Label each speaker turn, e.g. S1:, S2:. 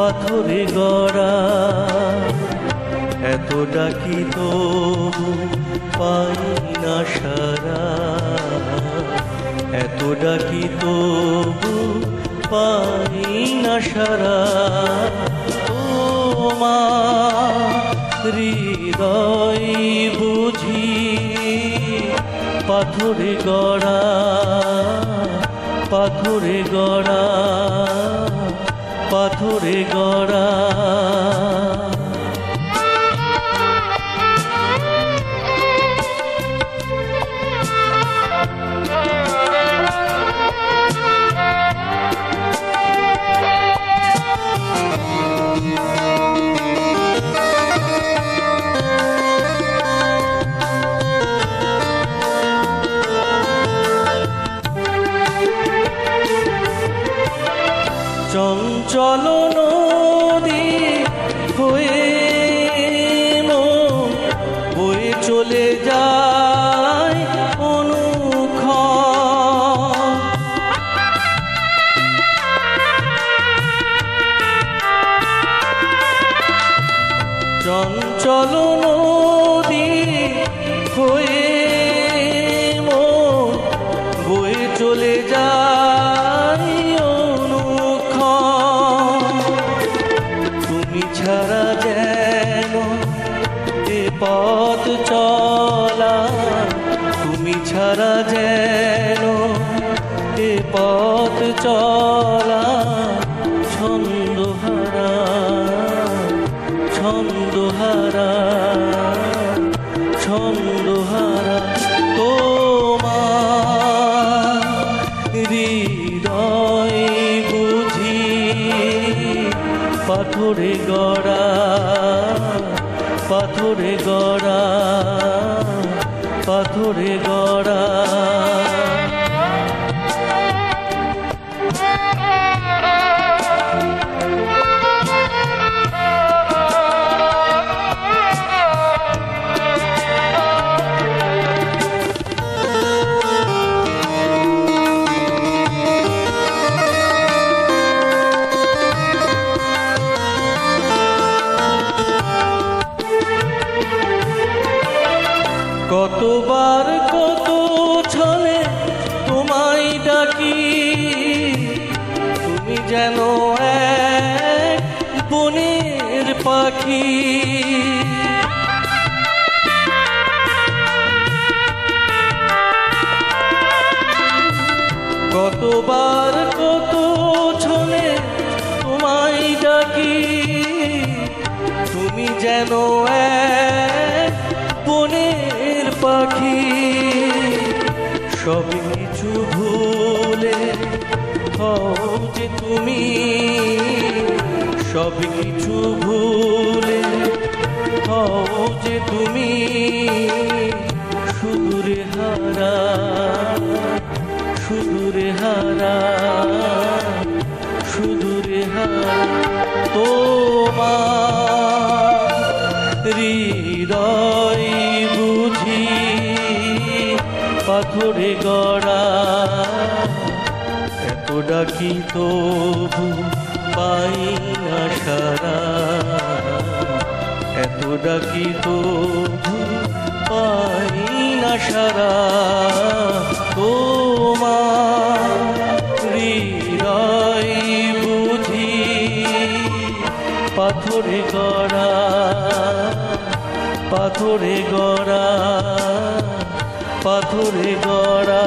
S1: পাথরে গড়া, এত ডাকি তবু পাই না সারা, এত ডাকি তবু পাই না সারা। তোমার হৃদয় বুঝি পাথরে গড়া, পাথরে গড়া, পাথরে গড়া। চঞ্চল নদী হয়ে মন বয়ে চলে যায় অনুক্ষণ, চঞ্চল নদী হয়ে মন বয়ে চলে যায়। তুমি ছাড়া যেন এ পথ চলা, তুমি ছাড়া যেন এ পথ চলা ছন্দহারা, ছন্দহারা, ছন্দহারা। তোমার হৃদয় বুঝি পাথরে গড়া, পাথরে গড়া, পাথরে গড়া। কতবার কত ছলে তোমায় ডাকি, তুমি যেন এক বনের পাখি। কতবার কত ছলে তোমায় ডাকি, তুমি যেন এক বনের পাখি। সব কিছু ভুলে হও যে তুমি, সব কিছু ভুলে হও যে তুমি সুদূরে হারা, সুদূরে হারা, সুদূরে হারা। তোমার হৃদয় বুঝি পাথরে গড়া, এত ডাকি তবু পাই না সারা, এত ডাকি তবু পাই না সারা। তোমার হৃদয় বুঝি পাথরে গড়া, পাথরে গড়া, পাথরে গড়া।